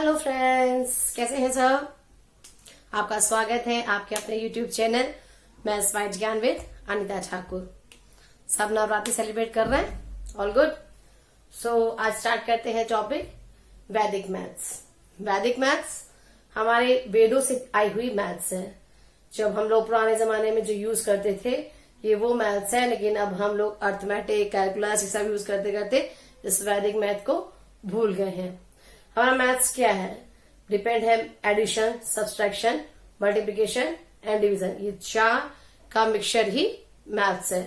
Hello friends, कैसे हैं सब। आपका स्वागत है आपके अपने यूट्यूब चैनल मैथ्स बाइट ज्ञान विद अनिता ठाकुर। सब नवरात्रि सेलिब्रेट कर रहे हैं, ऑल गुड। सो आज स्टार्ट करते हैं टॉपिक वैदिक मैथ्स। वैदिक मैथ्स हमारे वेदों से आई हुई मैथ्स है। जब हम लोग पुराने जमाने में जो यूज करते थे ये वो मैथ्स है, लेकिन अब हम लोग अर्थमेटिक, कैलकुलस ये सब यूज करते करते इस वैदिक मैथ को भूल गए हैं। हमारा मैथ्स क्या है? डिपेंड है addition, subtraction, multiplication and division. ये चार का मिक्सचर ही मैथ्स है।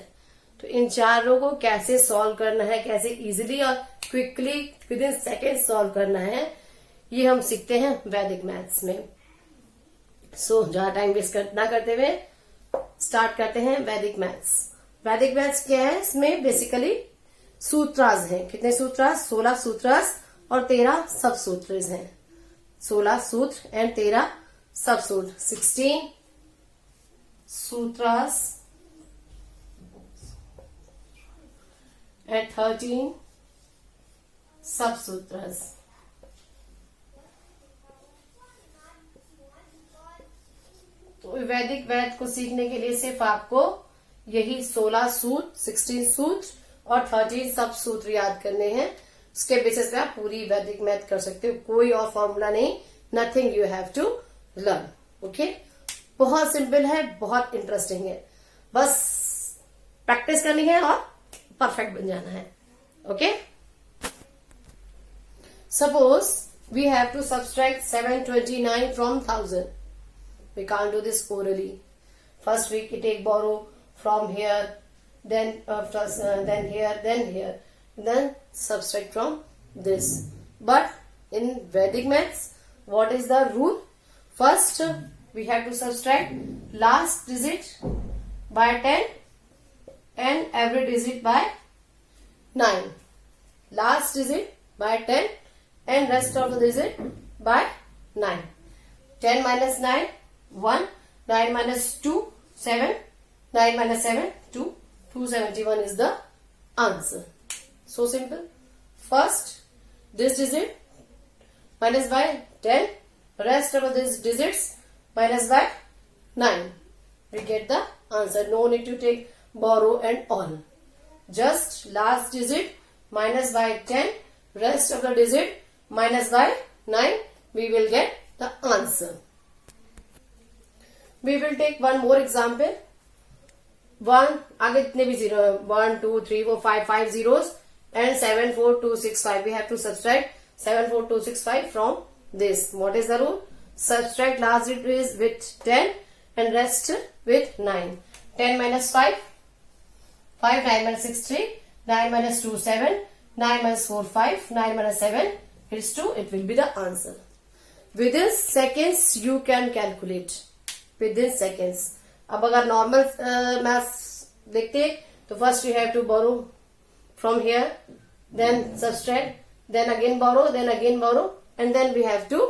तो इन चारों को कैसे सॉल्व करना है, कैसे इजीली और quickly with in second solve करना है, ये हम सीखते हैं वैदिक मैथ्स में। सो ज्यादा टाइम वेस्ट ना करते हुए स्टार्ट करते हैं वैदिक मैथ्स। वैदिक मैथ्स क्या है? इसमें बेसिकली सूत्रास हैं। कितने सूत्रास? 16 सूत्रास और 13 सब सूत्र हैं। 16 सूत्र एंड 13 सब सूत्र, 16 सूत्रास एंड 13 सब सूत्रास। तो वैदिक मैथ को सीखने के लिए सिर्फ आपको यही 16 सूत्र, 16 सूत्र और 13 सब सूत्र याद करने हैं। उसके बेसिस पे आप पूरी वैदिक मैथ कर सकते हो। कोई और फॉर्मूला नहीं, nothing you have to learn. Okay, बहुत सिंपल है, बहुत इंटरेस्टिंग है। बस प्रैक्टिस करनी है और परफेक्ट बन जाना है। Okay, suppose we have to subtract 729 from 1000। We can't do this orally. First we take borrow from here, then here, then here, then subtract from this. But in Vedic maths, what is the rule? First we have to subtract last digit by 10 and every digit by 9. Last digit by 10 and rest of the digit by 9. 10 minus 9 1, 9 minus 2 7, 9 minus 7 2, 271 is the answer. So simple. First this digit minus by 10, rest of these digits minus by 9, we get the answer. No need to take borrow and all. Just last digit minus by 10, rest of the digit minus by 9, we will get the answer. We will take one more example. आगे जितने भी zero है, 1 2 3 4 5 zeros and 7 4 2 6 5. We have to subtract 7 4 2 6 5 from this. What is the rule? Subtract last digit with 10 and rest with 9. 10 minus 5 5, 9 minus 6 3, 9 minus 2 7, 9 minus 4 5, 9 minus 7 is 2. It will be the answer. Within seconds you can calculate. Within seconds. अब अगर normal maths देखते तो first you have to borrow from here, then subtract, then again borrow and then we have to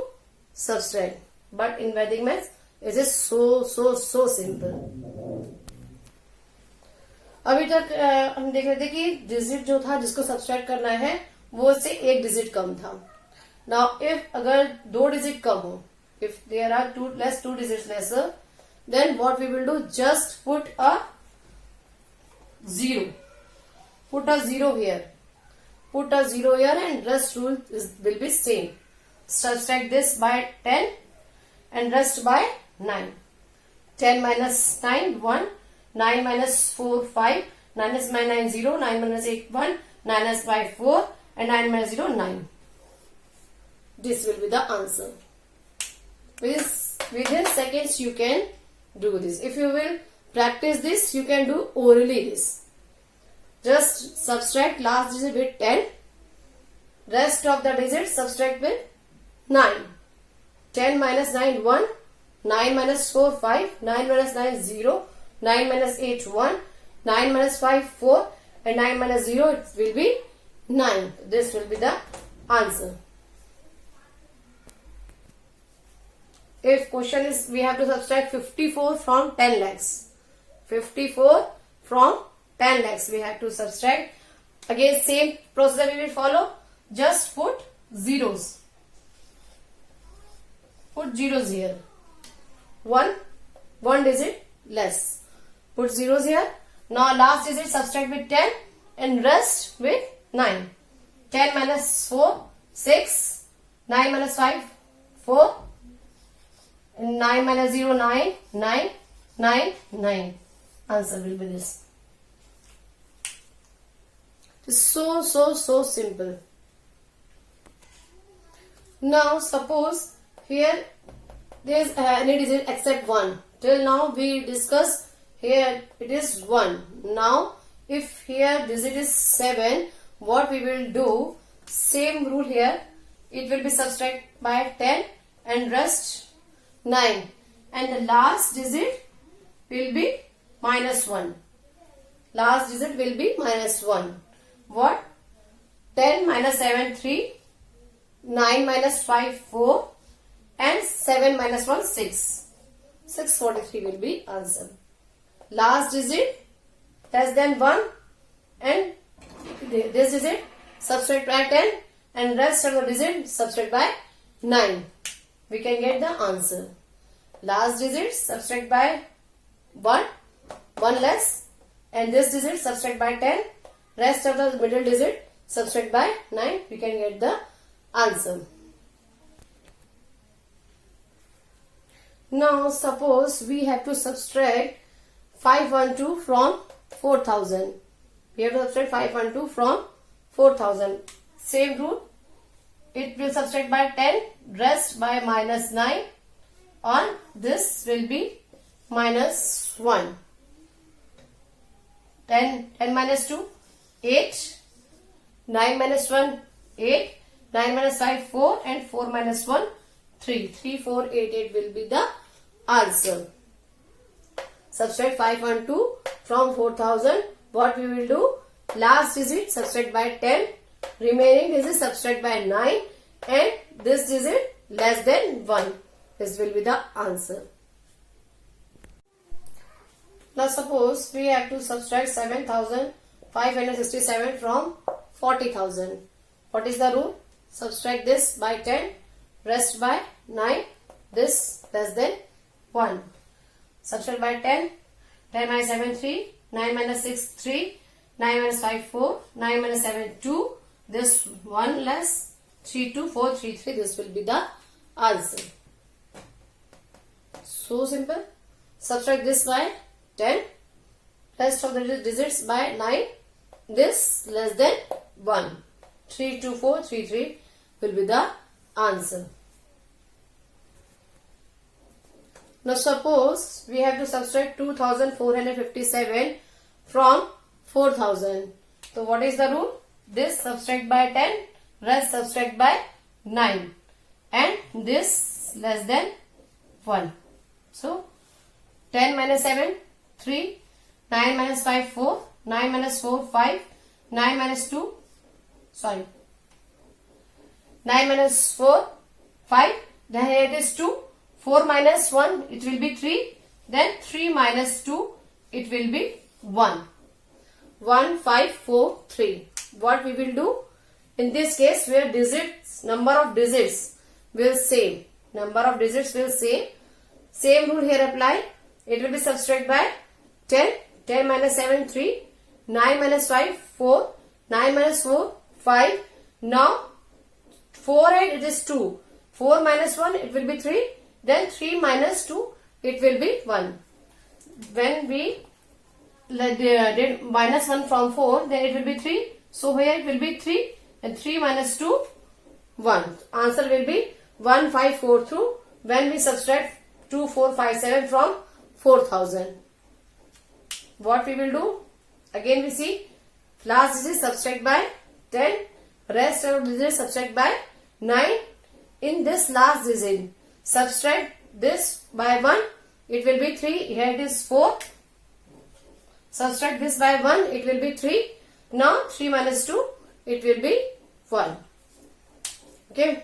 subtract. But in Vedic maths it is so simple. अभी तक हम देख रहे थे कि डिजिट जो था जिसको सब्सट्रैक्ट करना है वो से एक डिजिट कम था. नाउ इफ अगर 2 डिजिट कम हो, if there are 2 digits lesser, then what we will do? Just put a 0. Put a 0 here. Put a 0 here and rest rule will be same. Subtract this by 10 and rest by 9. 10 minus 9 1, 9 minus 4 5, 9 is 9 0, 9 minus 8 1, 9 is 5 4 and 9 minus 0 9. This will be the answer. Within seconds you can do this. If you will practice this, you can do orally this. Just subtract last digit with 10, rest of the digits subtract with 9. 10 minus 9 1, 9 minus 4 5, 9 minus 9 0, 9 minus 8 1, 9 minus 5 4 and 9 minus 0 it will be 9. This will be the answer. If question is we have to subtract 54 from 10 lakhs. 54 from 10 lakhs we have to subtract. Again same procedure we will follow. Just put zeros. Put zeros here. 1 digit less. Put zeros here. Now last digit subtract with 10 and rest with 9. 10 minus 4, 6. 9 minus 5, 4. 9 minus 0, 9. 9. 9. 9. Answer will be this. It's so simple. Now suppose here there is any digit except 1. Till now we discussed here it is 1. Now if here digit is 7, what we will do, same rule here, it will be subtract by 10 and rest 9, and the last digit will be minus 1. Last digit will be minus 1. What? 10 minus 7, 3. 9 minus 5, 4. And 7 minus 1, 6. 643 will be answer. Last digit less than 1 and this digit subtract by 10 and rest of the digit subtract by 9. We can get the answer. Last digit subtract by 1 less, and this digit subtract by 10, rest of the middle digit subtract by 9. We can get the answer. Now suppose we have to subtract 512 from 4000. We have to subtract 512 from 4000. Same rule. It will subtract by 10, rest by minus 9. On this will be minus 1. 10 minus 2, 8. 9 minus 1, 8. 9 minus 5, 4. And 4 minus 1, 3. 3, 4, 8, 8 will be the answer. Subtract 512 from 4000. What we will do? Last digit subtract by 10. Remaining digit subtract by 9. And this digit less than 1. This will be the answer. Now suppose we have to subtract 7567 from 40,000. What is the rule? Subtract this by 10, rest by 9, this less than 1. Subtract by 10, 10 minus 7, 3, 9 minus 6, 3, 9 minus 5, 4, 9 minus 7, 2, this 1 less, 3, 2, 4, 3, 3, this will be the answer. So simple. Subtract this by 10, rest of the digits by 9, this less than 1. 3, 2, 4, 3, 3 will be the answer. Now suppose we have to subtract 2457 from 4000. So what is the rule? This subtract by 10, rest subtract by 9, and this less than 1. So 10 minus 7, 3, 9 minus 5, 4, 9 minus 4, 5, 9 minus 2, 9 minus 4, 5, then here it is 2, 4 minus 1, it will be 3, then 3 minus 2, it will be 1. 1, 5, 4, 3. What we will do? In this case, where digits, number of digits will same. Number of digits will same. Same rule here apply. It will be subtract by 10. 10 minus 7, 3. 9 minus 5, 4. 9 minus 4, 5. Now, 4 and it is 2. 4 minus 1, it will be 3. Then 3 minus 2, it will be 1. When we did minus 1 from 4, then it will be 3. So here it will be 3. And 3 minus 2, 1. Answer will be 1, 5, 4, 2. When we subtract 2, 4, 5, 7 from 4000. What we will do? Again we see last digit subtract by 10. Rest of digit subtract by 9. In this last digit, subtract this by 1. It will be 3. Here it is 4. Subtract this by 1. It will be 3. Now 3 minus 2. It will be 1. Okay.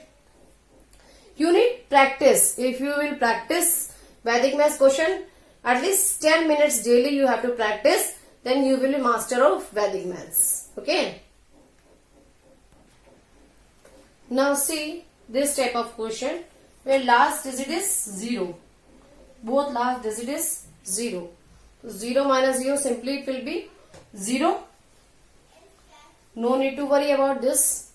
You need practice. If you will practice Vedic Maths question, at least 10 minutes daily you have to practice. Then you will be master of Vedic Maths. Okay. Now see this type of question. where last digit is 0. Both last digit is 0. So 0 minus 0, simply it will be 0. No need to worry about this.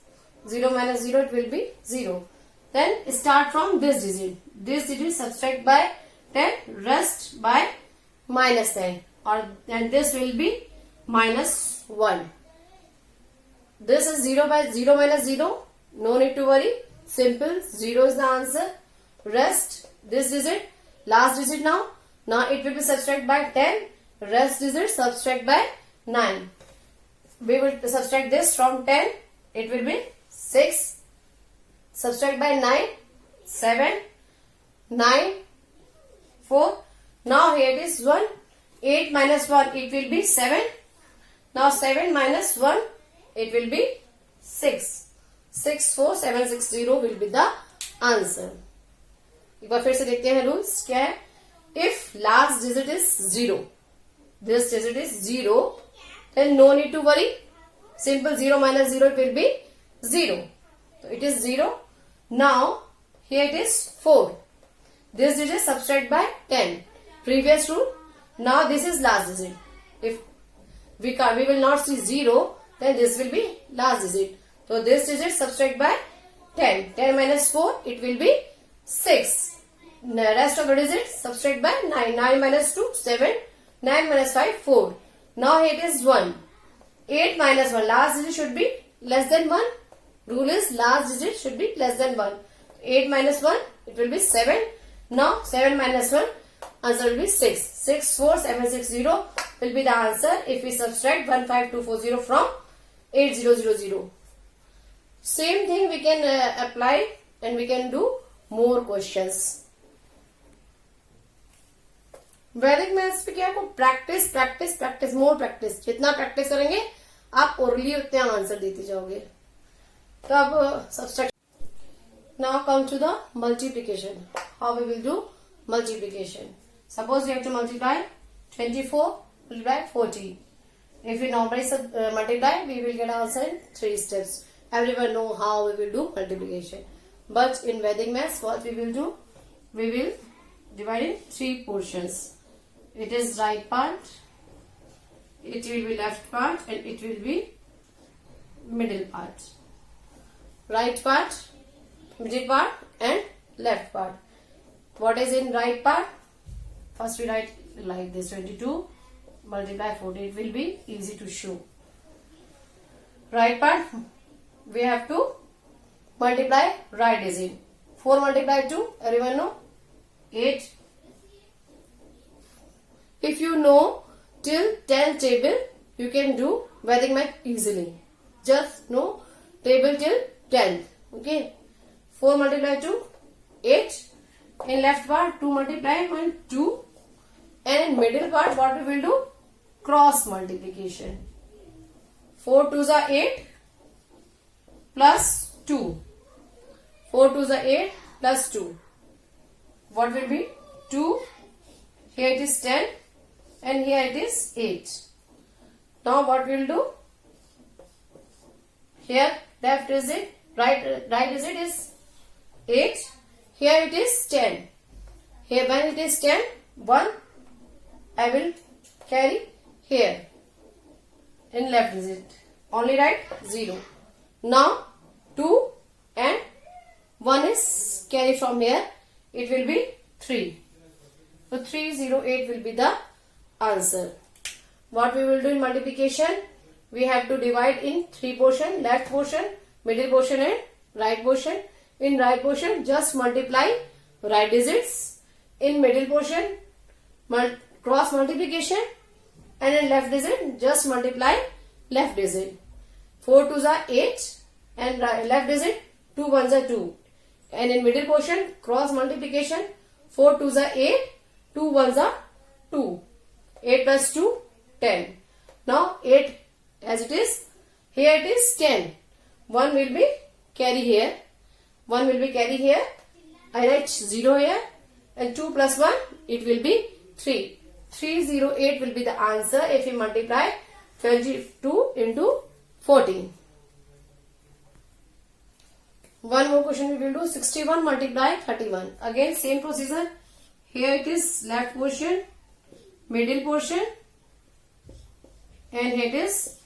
0 minus 0, it will be 0. Then start from this digit. This digit subtract by 10, rest by minus 10. And this will be minus 1. This is 0 by 0 minus 0. No need to worry. Simple. 0 is the answer. Rest this digit. Last digit now. Now it will be subtract by 10. Rest digit subtract by 9. We will subtract this from 10. It will be 6. Subtract by 9. 7. 9. 4. Now here it is 1. 8 minus 1. It will be 7. Now 7 minus 1. It will be 6. 6, 4, 7, 6, 0 will be the answer. एक बार फिर से देखते हैं rules क्या है. If last digit is 0, this digit is 0, then no need to worry. Simple 0 minus 0, it will be 0. So it is 0. Now here it is 4. This digit subtract by 10. Previous rule. Now this is last digit. If we will not see 0, then this will be last digit. So this digit subtract by 10. 10 minus 4, it will be 6. The rest of the digits subtract by 9. 9 minus 2, 7. 9 minus 5, 4. Now here it is 1. 8 minus 1. Last digit should be less than 1. Rule is last digit should be less than 1. 8 minus 1, it will be 7. Now 7 minus 1, answer will be 6. 6, 4, 7, 6, 0 will be the answer if we subtract 15240 from 8000. Same thing we can apply and we can do more questions. Vedic maths पे क्या आपको practice practice practice more practice. जितना practice करेंगे आप orally उतने answer देते जाओगे. तो अब subtraction. Now come to the multiplication. How we will do multiplication. Suppose we have to multiply 24 multiply 40. If we normally multiply, we will get answer in 3 steps. Everyone know how we will do multiplication. But in Vedic maths, what we will do? We will divide in 3 portions. It is right part, it will be left part, and it will be middle part. Right part, middle part, and left part. What is in right part? First we write like this: 22 multiply 40. It will be easy to show. Right part, we have to multiply right digit. 4 multiply 2. Everyone know? 8. If you know till 10 table, you can do Vedic math easily. Just know table till 10. Okay. 4 multiply 2, 8. In left part, 2 multiply 1, 2. And in middle part, what we will do? Cross multiplication. 4 2s are 8 plus 2. 4 2s are 8 plus 2. What will be? 2. Here it is 10. And here it is 8. Now what we will do? Here left digit, right digit is 8. Here it is 10. Here when it is 10, 1 I will carry here in left digit. Only write 0. Now 2 and 1 is carry from here. It will be 3. So 308 will be the answer. What we will do in multiplication? We have to divide in 3 portion: left portion, middle portion, and right portion. In right portion, just multiply right digits. In middle portion, cross multiplication, and in left digit, just multiply left digit. 4 2s are 8, and left digit 2 1s are 2. And in middle portion, cross multiplication. 4 2s are 8, 2 1s are 2. 8 plus 2, 10. Now 8 as it is. Here it is 10. 1 will be carry here. 1 will be carry here. I write 0 here. And 2 plus 1, it will be 3. 308 will be the answer if we multiply 22 into 14. One more question we will do. 61 multiply 31. Again same procedure. Here it is left portion, middle portion, and it is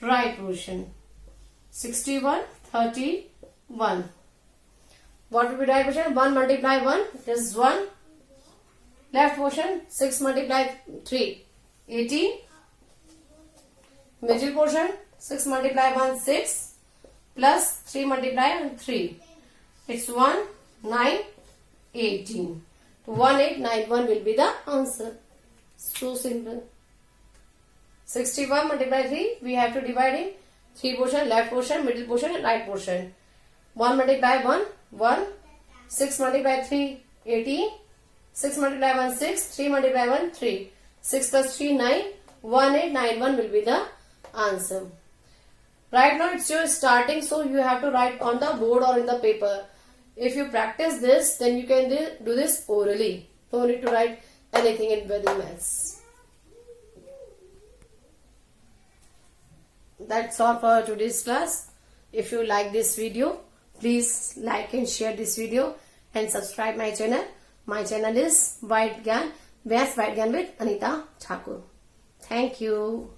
right portion. 61, 31. What will be right portion? 1 multiply 1 is 1. Left portion 6 multiply 3, 18. Middle portion 6 multiply 1, 6. Plus 3 multiply 3. It's 1, 9, 18. 1891 will be the answer. So simple. 61 multiply 3. We have to divide in 3 portion, left portion, middle portion and right portion. 1 multiply 1, 1. 6 multiply 3, 18. 6 multiply 1, 6. 3 multiply 1, 3. 6 plus 3, 9. 1891 will be the answer. Right now it's your starting, so you have to write on the board or in the paper. If you practice this, then you can do this orally. Don't need to write anything in Vedic maths. That's all for today's class. If you like this video, please like and share this video and subscribe my channel. My channel is White Gyan, Maths White Gyan with Anita Thakur. Thank you.